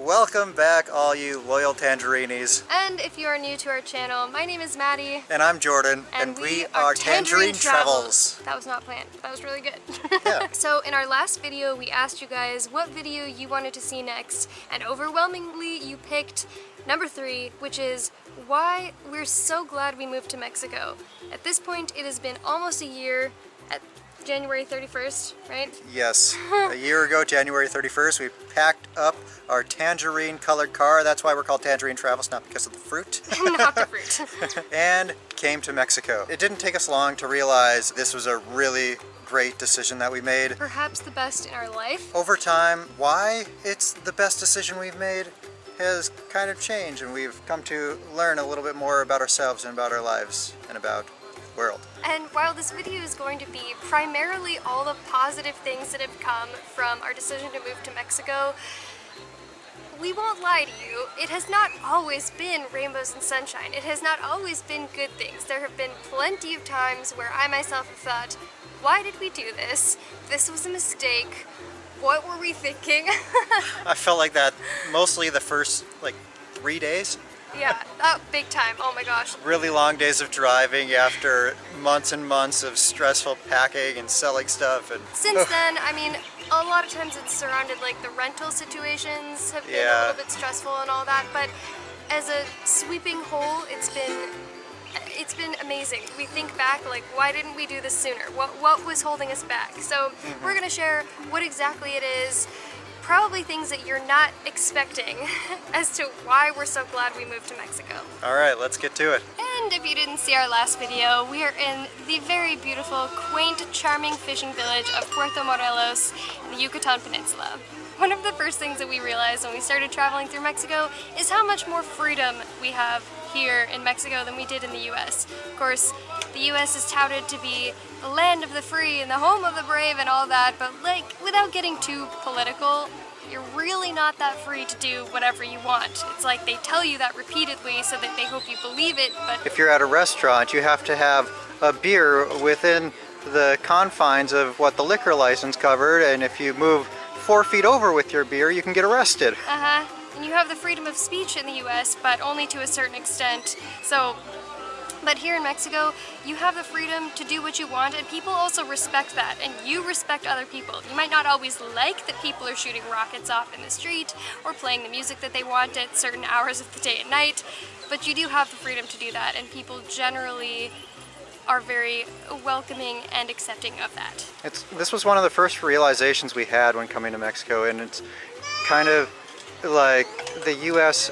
Welcome back, all you loyal Tangerinis. And if you are new to our channel, my name is Maddie. And I'm Jordan, and we are Tangerine Travels. That was not planned, but that was really good. Yeah. So in our last video, we asked you guys what video you wanted to see next, and overwhelmingly you picked number 3, which is why we're so glad we moved to Mexico. At this point, it has been almost a year, at January 31st, right? Yes. A year ago, January 31st, we packed up our tangerine-colored car. That's why we're called Tangerine Travels, not because of the fruit. Not the fruit. And came to Mexico. It didn't take us long to realize this was a really great decision that we made. Perhaps the best in our life. Over time, why it's the best decision we've made has kind of changed, and we've come to learn a little bit more about ourselves and about our lives and about the world. And while this video is going to be primarily all the positive things that have come from our decision to move to Mexico, we won't lie to you, it has not always been rainbows and sunshine. It has not always been good things. There have been plenty of times where I myself have thought, why did we do this? This was a mistake. What were we thinking? I felt like that mostly the first 3 days. Yeah, big time. Oh my gosh. Really long days of driving after months and months of stressful packing and selling stuff. And since then, I mean, a lot of times it's surrounded the rental situations have been a little bit stressful and all that, but as a sweeping whole, it's been amazing. We think back, why didn't we do this sooner? What was holding us back? So we're gonna share what exactly it is, probably things that you're not expecting as to why we're so glad we moved to Mexico. All right, let's get to it. And if you didn't see our last video, we are in the very beautiful, quaint, charming fishing village of Puerto Morelos in the Yucatan Peninsula. One of the first things that we realized when we started traveling through Mexico is how much more freedom we have here in Mexico than we did in the US. Of course, the US is touted to be the land of the free and the home of the brave and all that, but without getting too political, you're really not that free to do whatever you want. It's like they tell you that repeatedly so that they hope you believe it, but if you're at a restaurant, you have to have a beer within the confines of what the liquor license covered, and if you move 4 feet over with your beer, you can get arrested. And you have the freedom of speech in the US, but only to a certain extent. But here in Mexico, you have the freedom to do what you want, and people also respect that, and you respect other people. You might not always like that people are shooting rockets off in the street or playing the music that they want at certain hours of the day and night, but you do have the freedom to do that, and people generally are very welcoming and accepting of that. This was one of the first realizations we had when coming to Mexico, and it's kind of like the US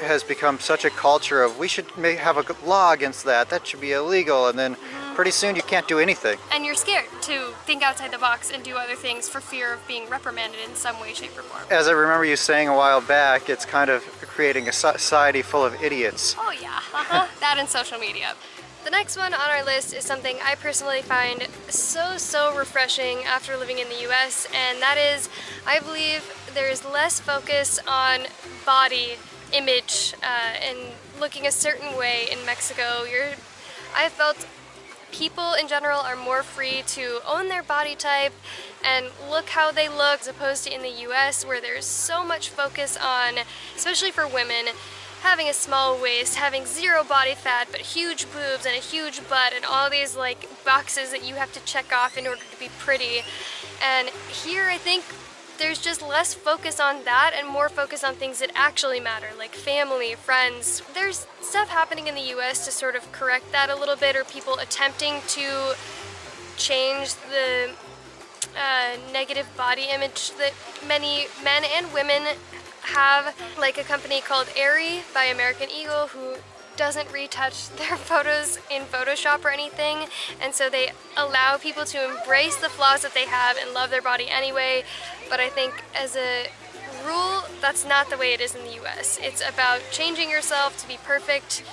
has become such a culture of we should have a law against that, that should be illegal, and then pretty soon you can't do anything. And you're scared to think outside the box and do other things for fear of being reprimanded in some way, shape, or form. As I remember you saying a while back, it's kind of creating a society full of idiots. Oh yeah, that and social media. The next one on our list is something I personally find so refreshing after living in the US, and that is, I believe there's less focus on body image and looking a certain way in Mexico. I felt people in general are more free to own their body type and look how they look, as opposed to in the US where there's so much focus on, especially for women, having a small waist, having zero body fat but huge boobs and a huge butt and all these boxes that you have to check off in order to be pretty. And here I think there's just less focus on that and more focus on things that actually matter, like family, friends. There's stuff happening in the US to sort of correct that a little bit, or people attempting to change the negative body image that many men and women have, like a company called Aerie by American Eagle, who doesn't retouch their photos in Photoshop or anything, and so they allow people to embrace the flaws that they have and love their body anyway. But I think as a rule, that's not the way it is in the US. It's about changing yourself to be perfect,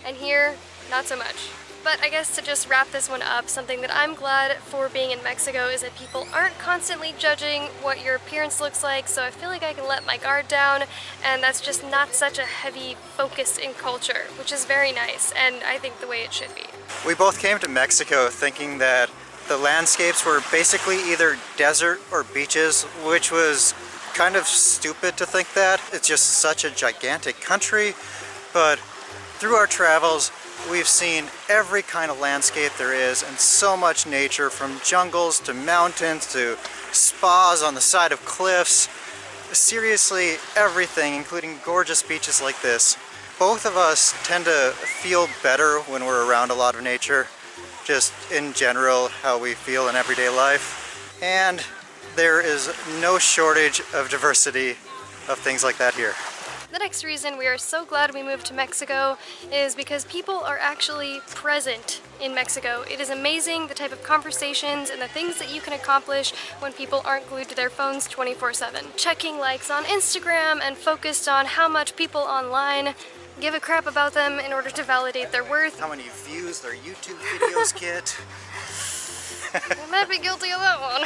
and here, not so much. But I guess to just wrap this one up, something that I'm glad for being in Mexico is that people aren't constantly judging what your appearance looks like, so I feel like I can let my guard down, and that's just not such a heavy focus in culture, which is very nice, and I think the way it should be. We both came to Mexico thinking that the landscapes were basically either desert or beaches, which was kind of stupid to think that. It's just such a gigantic country, but through our travels, we've seen every kind of landscape there is and so much nature, from jungles to mountains to spas on the side of cliffs. Seriously, everything, including gorgeous beaches like this. Both of us tend to feel better when we're around a lot of nature, just in general, how we feel in everyday life. And there is no shortage of diversity of things like that here. The next reason we are so glad we moved to Mexico is because people are actually present in Mexico. It is amazing the type of conversations and the things that you can accomplish when people aren't glued to their phones 24/7. Checking likes on Instagram and focused on how much people online give a crap about them in order to validate their worth. How many views their YouTube videos get. I might be guilty of that one.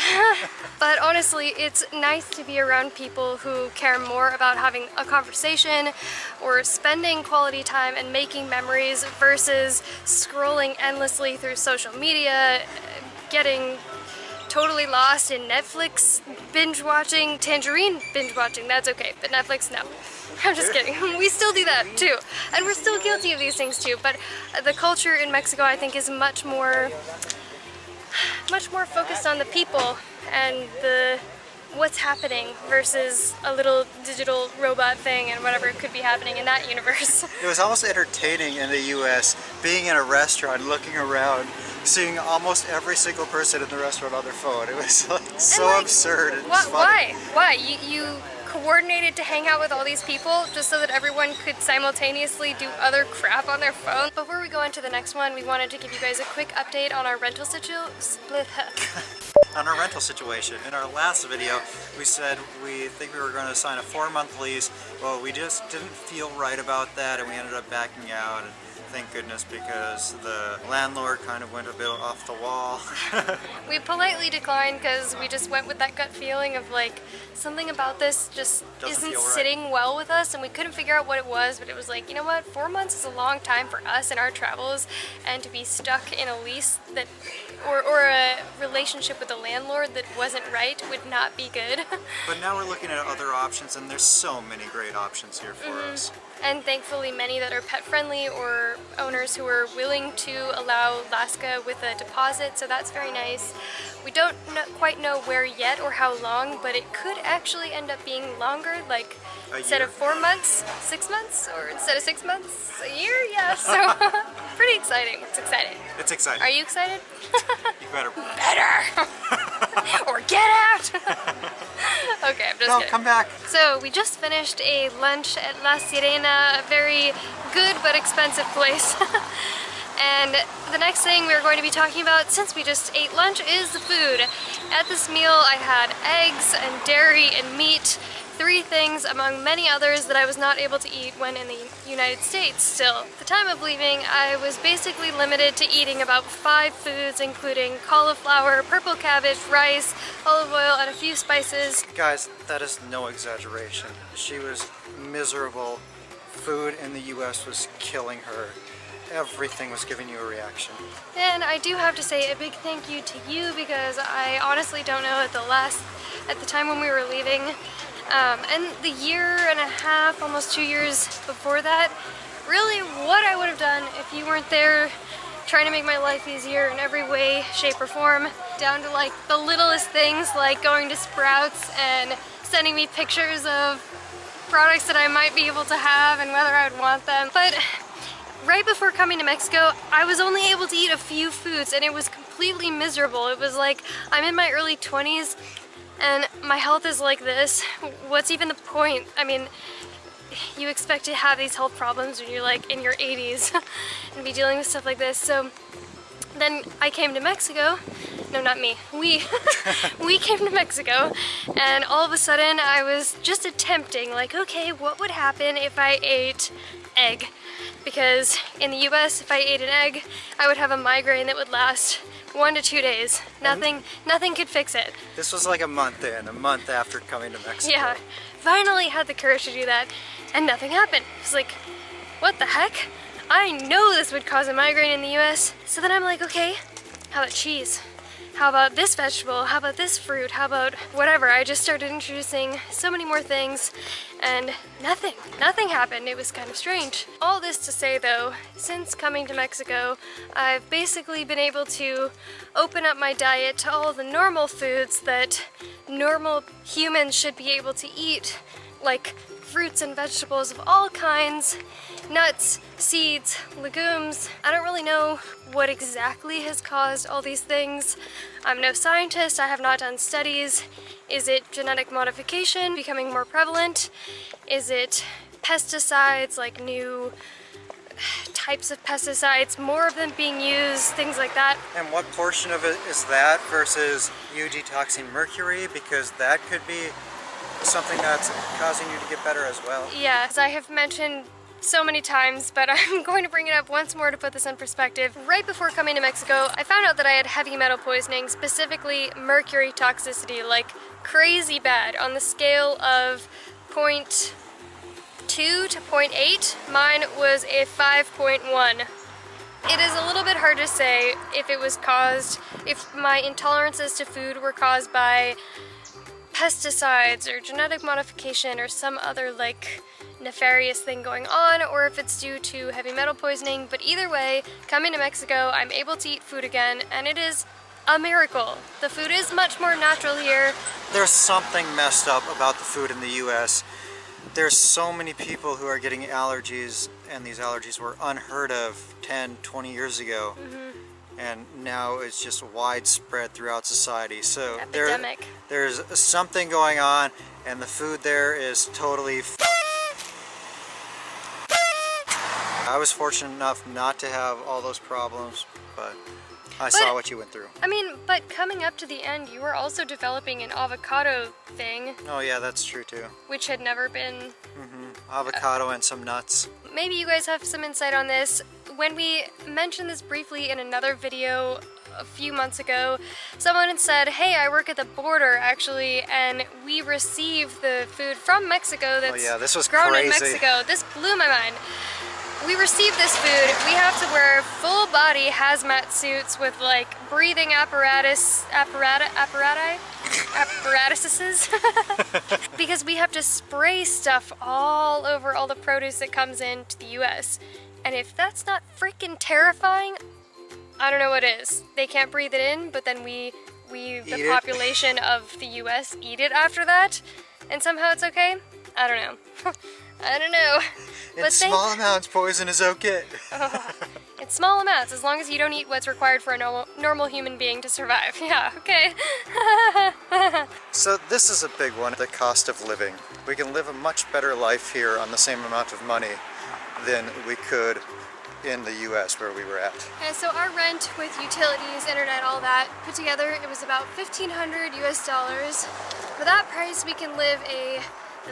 But honestly, it's nice to be around people who care more about having a conversation or spending quality time and making memories versus scrolling endlessly through social media, getting totally lost in Netflix binge watching, Tangerine binge watching. That's okay, but Netflix, no. I'm just kidding. We still do that too. And we're still guilty of these things too. But the culture in Mexico, I think, is much more focused on the people and what's happening versus a little digital robot thing and whatever could be happening in that universe. It was almost entertaining in the US, being in a restaurant, looking around, seeing almost every single person in the restaurant on their phone. It was like so absurd and funny. Why? You coordinated to hang out with all these people just so that everyone could simultaneously do other crap on their phone. Before we go into the next one, we wanted to give you guys a quick update on our rental On our rental situation. In our last video, we said we think we were going to sign a 4-month lease. Well, we just didn't feel right about that, and we ended up backing out. And thank goodness, because the landlord kind of went a bit off the wall. We politely declined because we just went with that gut feeling of like, something about this just isn't sitting well with us, and we couldn't figure out what it was, but it was like, you know what, 4 months is a long time for us in our travels, and to be stuck in a lease that or a relationship with a landlord that wasn't right would not be good. But now we're looking at other options, and there's so many great options here for us. And thankfully many that are pet friendly or owners who are willing to allow Lasca with a deposit, so that's very nice. We don't quite know where yet or how long, but it could actually end up being longer, like instead of 4 months, 6 months, or instead of 6 months, a year, yeah, so pretty exciting. It's exciting. It's exciting. Are you excited? You better. Better! Or get out! Okay, I'm just kidding. Come back. So we just finished a lunch at La Sirena, a very good but expensive place. And the next thing we're going to be talking about, since we just ate lunch, is the food. At this meal I had eggs and dairy and meat, 3 things among many others that I was not able to eat when in the United States still. At the time of leaving, I was basically limited to eating about 5 foods, including cauliflower, purple cabbage, rice, olive oil, and a few spices. Guys, that is no exaggeration. She was miserable. Food in the US was killing her. Everything was giving you a reaction. And I do have to say a big thank you to you, because I honestly don't know at the time when we were leaving, and the year and a half, almost 2 years before that, really what I would have done if you weren't there trying to make my life easier in every way, shape, or form, down to like the littlest things like going to Sprouts and sending me pictures of products that I might be able to have and whether I would want them. But right before coming to Mexico, I was only able to eat a few foods, and it was completely miserable. It was like, I'm in my early 20s and my health is like this. What's even the point? I mean, you expect to have these health problems when you're like in your 80s and be dealing with stuff like this. So then I came to Mexico. No, not me. We came to Mexico, and all of a sudden I was just attempting, like, okay, what would happen if I ate egg? Because in the US, if I ate an egg, I would have a migraine that would last 1 to 2 days. Nothing could fix it. This was like a month after coming to Mexico. Yeah, finally had the courage to do that, and nothing happened. It's like, what the heck? I know this would cause a migraine in the US. So then I'm like, okay, how about cheese? how about this vegetable? How about this fruit? How about whatever? I just started introducing so many more things and nothing happened. It was kind of strange. All this to say though, since coming to Mexico, I've basically been able to open up my diet to all the normal foods that normal humans should be able to eat, like fruits and vegetables of all kinds, nuts, seeds, legumes. I don't really know what exactly has caused all these things. I'm no scientist, I have not done studies. Is it genetic modification becoming more prevalent? Is it pesticides, like new types of pesticides, more of them being used, things like that? And what portion of it is that versus you detoxing mercury? Because that could be something that's causing you to get better as well. Yeah, as I have mentioned so many times, but I'm going to bring it up once more to put this in perspective. Right before coming to Mexico, I found out that I had heavy metal poisoning, specifically mercury toxicity, like crazy bad. On the scale of 0.2 to 0.8, mine was a 5.1. It is a little bit hard to say if my intolerances to food were caused by pesticides or genetic modification or some other like nefarious thing going on, or if it's due to heavy metal poisoning. But either way, coming to Mexico, I'm able to eat food again, and it is a miracle. The food is much more natural here. There's something messed up about the food in the US. There's so many people who are getting allergies, and these allergies were unheard of 10, 20 years ago. And now it's just widespread throughout society. So Epidemic. there's something going on, and the food there is totally I was fortunate enough not to have all those problems, but I saw what you went through. I mean, but coming up to the end, you were also developing an avocado thing. Oh yeah, that's true too. Which had never been... Avocado and some nuts. Maybe you guys have some insight on this. When we mentioned this briefly in another video a few months ago, someone had said, hey, I work at the border actually, and we receive the food from Mexico that's this was grown in crazy. Mexico. This blew my mind. We receive this food, we have to wear full body hazmat suits with like breathing apparatuses because we have to spray stuff all over all the produce that comes into the US. And if that's not freaking terrifying, I don't know what is. They can't breathe it in, but then the population of the US eat it after that, and somehow it's okay? I don't know. I don't know. In small amounts, poison is okay. In small amounts, as long as you don't eat what's required for a normal human being to survive. Yeah, okay. So this is a big one, the cost of living. We can live a much better life here on the same amount of money than we could in the US where we were at. And so our rent with utilities, internet, all that, put together, it was about $1,500 US. For that price, we can live a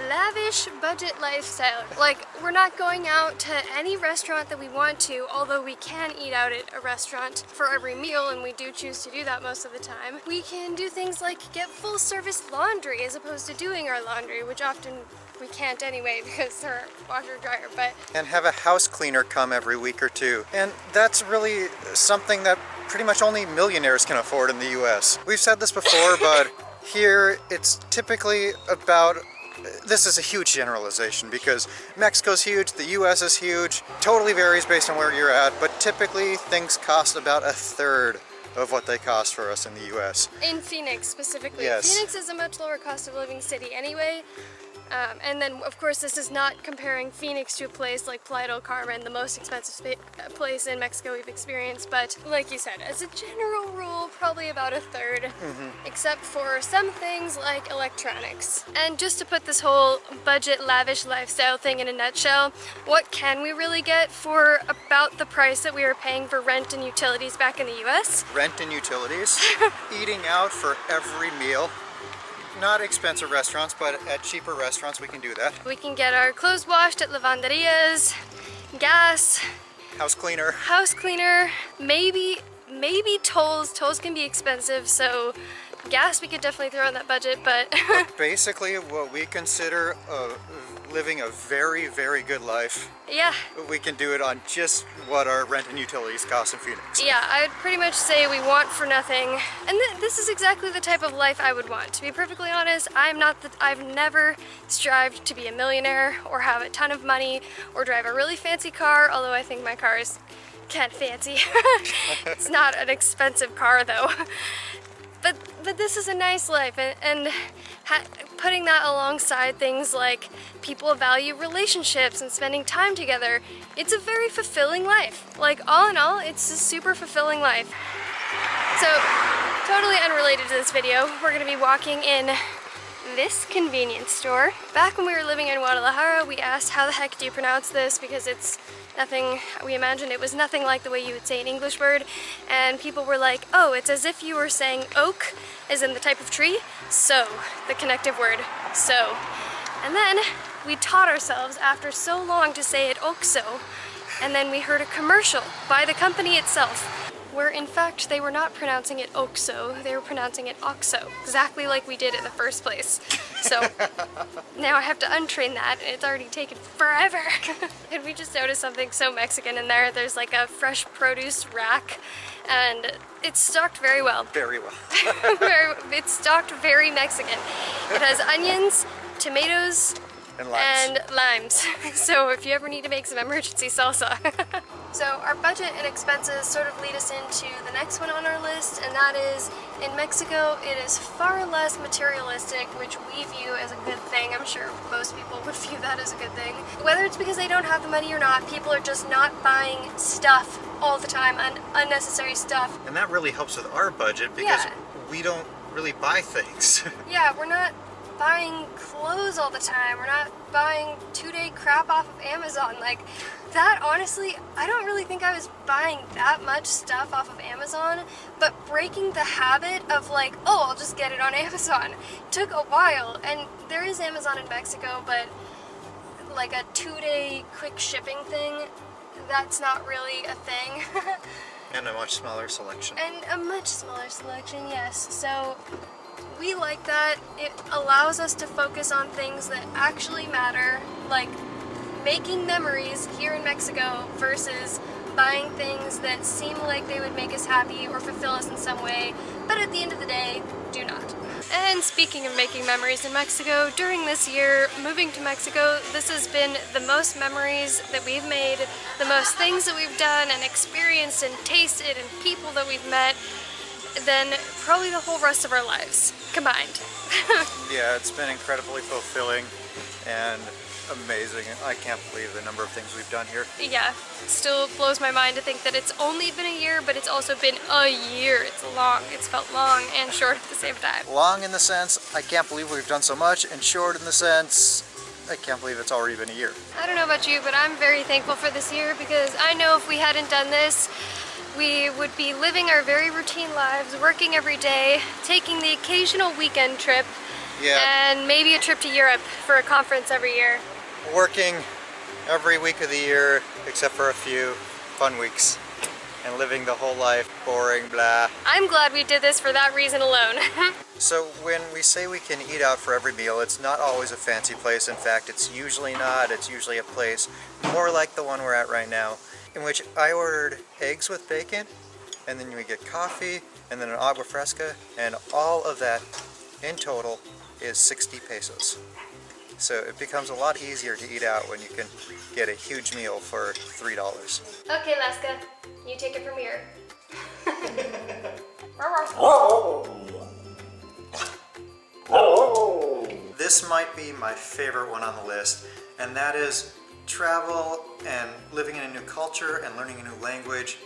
lavish budget lifestyle. Like, we're not going out to any restaurant that we want to, although we can eat out at a restaurant for every meal, and we do choose to do that most of the time. We can do things like get full service laundry as opposed to doing our laundry, which often we can't anyway because they're washer dryer, but... And have a house cleaner come every week or two. And that's really something that pretty much only millionaires can afford in the US. We've said this before, but here it's typically about... This is a huge generalization because Mexico's huge, the US is huge, totally varies based on where you're at, but typically things cost about a third of what they cost for us in the US. In Phoenix specifically. Yes. Phoenix is a much lower cost of living city anyway. And then, of course, this is not comparing Phoenix to a place like Playa del Carmen, the most expensive place in Mexico we've experienced, but like you said, as a general rule, probably about a third, except for some things like electronics. And just to put this whole budget, lavish lifestyle thing in a nutshell, what can we really get for about the price that we were paying for rent and utilities back in the US? Rent and utilities, eating out for every meal. Not expensive restaurants, but at cheaper restaurants we can do that. We can get our clothes washed at lavanderias, gas, House cleaner, maybe tolls. Tolls can be expensive, so Gas we could definitely throw in that budget, but Basically, what we consider living a very, very good life, yeah. we can do it on just what our rent and utilities cost in Phoenix. Yeah, I would pretty much say we want for nothing, and this is exactly the type of life I would want. To be perfectly honest, I've never strived to be a millionaire or have a ton of money or drive a really fancy car, although I think my car is kind of fancy. It's not an expensive car though. But this is a nice life, and putting that alongside things like people value relationships and spending time together, it's a very fulfilling life. Like, all in all, it's a super fulfilling life. So, totally unrelated to this video, we're gonna be walking in this convenience store. Back when we were living in Guadalajara, we asked how the heck do you pronounce this, because it's nothing, we imagined it was nothing like the way you would say an English word, and people were like, oh, it's as if you were saying oak, as in the type of tree, so, the connective word, so. And then we taught ourselves after so long to say it oxo, and then we heard a commercial by the company itself, where in fact they were not pronouncing it oxo, they were pronouncing it oxo, exactly like we did in the first place. So now I have to untrain that, and it's already taken forever. And we just noticed something so Mexican in there. There's like a fresh produce rack, and it's stocked very well. Very well. It's stocked very Mexican. It has onions, tomatoes, and limes. So if you ever need to make some emergency salsa. So our budget and expenses sort of lead us into the next one on our list, and that is, in Mexico, it is far less materialistic, which we view as a good thing. I'm sure most people would view that as a good thing. Whether it's because they don't have the money or not, people are just not buying stuff all the time, unnecessary stuff. And that really helps with our budget, because we don't really buy things. Yeah, we're not buying clothes all the time. We're not buying two-day crap off of Amazon. Like, that, honestly, I don't really think I was buying that much stuff off of Amazon, but breaking the habit of like, oh, I'll just get it on Amazon took a while. And there is Amazon in Mexico, but like a two-day quick shipping thing, that's not really a thing. And a much smaller selection. And a much smaller selection, yes. So we like that. It allows us to focus on things that actually matter, like making memories here in Mexico versus buying things that seem like they would make us happy or fulfill us in some way, but at the end of the day, do not. And speaking of making memories in Mexico, during this year, moving to Mexico, this has been the most memories that we've made, the most things that we've done and experienced and tasted and people that we've met, than probably the whole rest of our lives combined. Yeah, it's been incredibly fulfilling and amazing. I can't believe the number of things we've done here. Yeah, still blows my mind to think that it's only been a year, but it's also been a year. It's long. It's felt long and short at the same time. Long in the sense, I can't believe we've done so much, and short in the sense, I can't believe it's already been a year. I don't know about you, but I'm very thankful for this year, because I know if we hadn't done this, we would be living our very routine lives, working every day, taking the occasional weekend trip, and maybe a trip to Europe for a conference every year. Working every week of the year, except for a few fun weeks, and living the whole life, boring, blah. I'm glad we did this for that reason alone. So when we say we can eat out for every meal, it's not always a fancy place. In fact, it's usually not. It's usually a place more like the one we're at right now, in which I ordered eggs with bacon, and then we get coffee, and then an agua fresca, and all of that in total is 60 pesos. So it becomes a lot easier to eat out when you can get a huge meal for $3. Okay, Laska, you take it from here. This might be my favorite one on the list, and that is travel and living in a new culture and learning a new language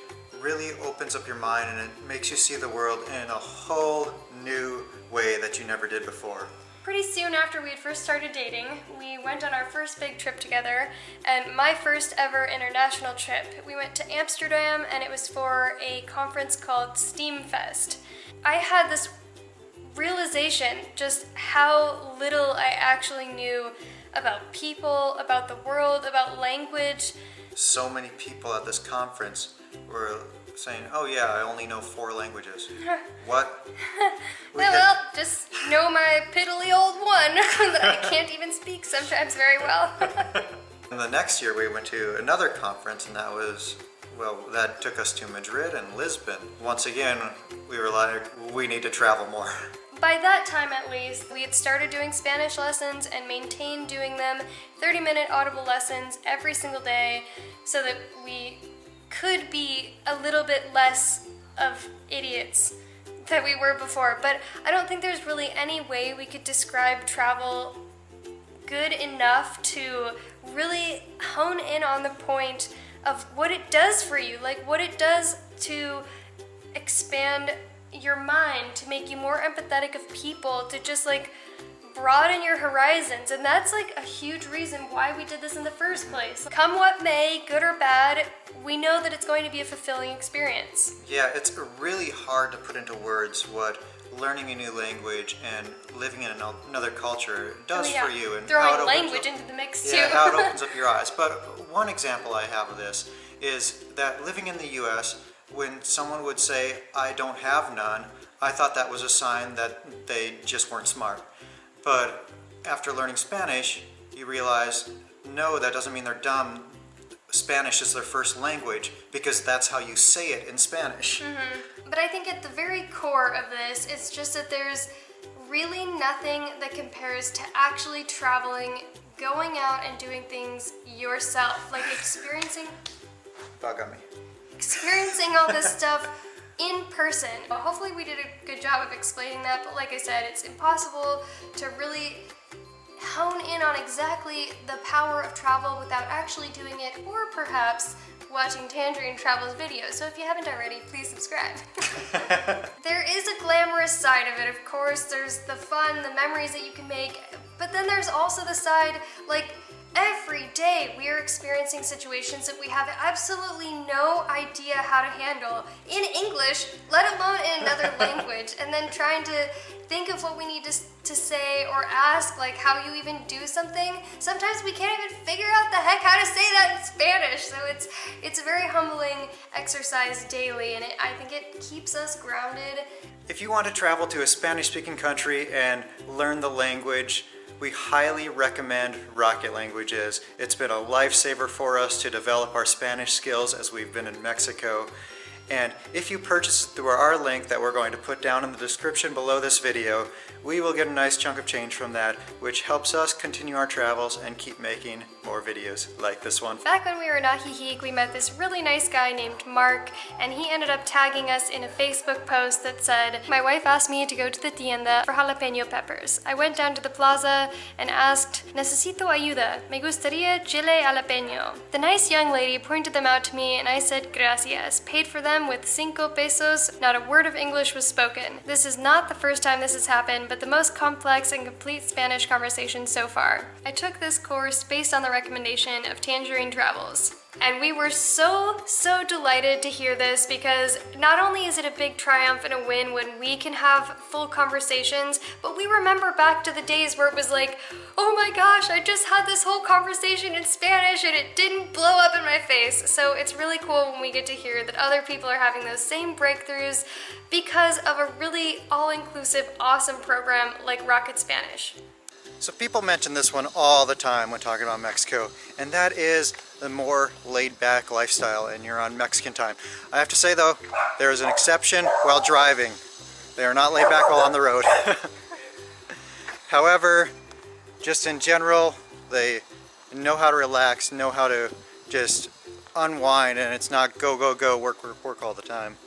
really opens up your mind, and it makes you see the world in a whole new way that you never did before. Pretty soon after we had first started dating, we went on our first big trip together, and my first ever international trip. We went to Amsterdam, and it was for a conference called Steamfest. I had this realization just how little I actually knew about people, about the world, about language. So many people at this conference were saying, "Oh yeah, I only know 4 languages." What? Well, just know my piddly old one that I can't even speak sometimes very well. And the next year we went to another conference, and that took us to Madrid and Lisbon. Once again, we were like, we need to travel more. By that time at least, we had started doing Spanish lessons and maintained doing them 30-minute audible lessons every single day so that we could be a little bit less of idiots than we were before. But I don't think there's really any way we could describe travel good enough to really hone in on the point of what it does for you, like what it does to expand your mind, to make you more empathetic of people, to just like broaden your horizons. And that's like a huge reason why we did this in the first place. Come what may, good or bad, we know that it's going to be a fulfilling experience. Yeah, it's really hard to put into words what learning a new language and living in another culture does for you, and throwing how it language into the mix too. Yeah, how it opens up your eyes. But one example I have of this is that living in the US, when someone would say, "I don't have none," I thought that was a sign that they just weren't smart. But after learning Spanish, you realize, no, that doesn't mean they're dumb. Spanish is their first language because that's how you say it in Spanish. Mm-hmm. But I think at the very core of this, it's just that there's really nothing that compares to actually traveling, going out and doing things yourself, like experiencing all this stuff in person. Hopefully we did a good job of explaining that, but like I said, it's impossible to really hone in on exactly the power of travel without actually doing it, or perhaps watching Tangerine Travel's videos. So if you haven't already, please subscribe. There is a glamorous side of it, of course. There's the fun, the memories that you can make, but then there's also the side, like, every day we are experiencing situations that we have absolutely no idea how to handle in English, let alone in another language, and then trying to think of what we need to say or ask, like how you even do something. Sometimes we can't even figure out the heck how to say that in Spanish, so it's a very humbling exercise daily, and I think it keeps us grounded. If you want to travel to a Spanish-speaking country and learn the language, we highly recommend Rocket Languages. It's been a lifesaver for us to develop our Spanish skills as we've been in Mexico. And if you purchase it through our link that we're going to put down in the description below this video, we will get a nice chunk of change from that, which helps us continue our travels and keep making more videos like this one. Back when we were in Ajijic, we met this really nice guy named Mark, and he ended up tagging us in a Facebook post that said, "My wife asked me to go to the tienda for jalapeno peppers. I went down to the plaza and asked, necesito ayuda, me gustaría chile jalapeño. The nice young lady pointed them out to me and I said gracias, paid for them with 5 pesos. Not a word of English was spoken. This is not the first time this has happened, but the most complex and complete Spanish conversation so far. I took this course based on the recommendation of Tangerine Travels." And we were so delighted to hear this, because not only is it a big triumph and a win when we can have full conversations, but we remember back to the days where it was like, oh my gosh, I just had this whole conversation in Spanish and it didn't blow up in my face. So it's really cool when we get to hear that other people are having those same breakthroughs because of a really all-inclusive, awesome program like Rocket Spanish. So people mention this one all the time when talking about Mexico, and that is the more laid-back lifestyle, and you're on Mexican time. I have to say though, there is an exception while driving. They are not laid back while on the road. However, just in general, they know how to relax, know how to just unwind, and it's not go, go, go, work, work, work all the time.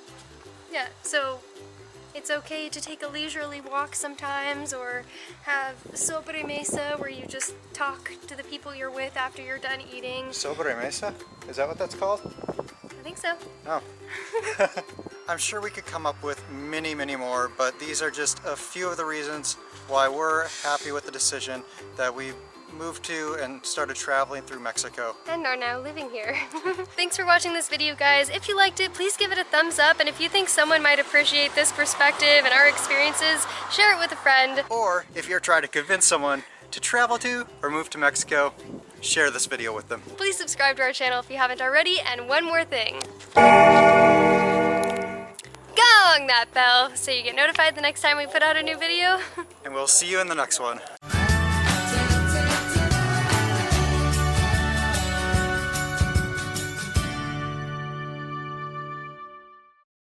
Yeah, so it's okay to take a leisurely walk sometimes, or have sobremesa where you just talk to the people you're with after you're done eating. Sobremesa? Is that what that's called? I think so. Oh. I'm sure we could come up with many, many more, but these are just a few of the reasons why we're happy with the decision that we moved to and started traveling through Mexico. And are now living here. Thanks for watching this video, guys. If you liked it, please give it a thumbs up, and if you think someone might appreciate this perspective and our experiences, share it with a friend. Or if you're trying to convince someone to travel to or move to Mexico, share this video with them. Please subscribe to our channel if you haven't already, and one more thing. along that bell so you get notified the next time we put out a new video. And we'll see you in the next one.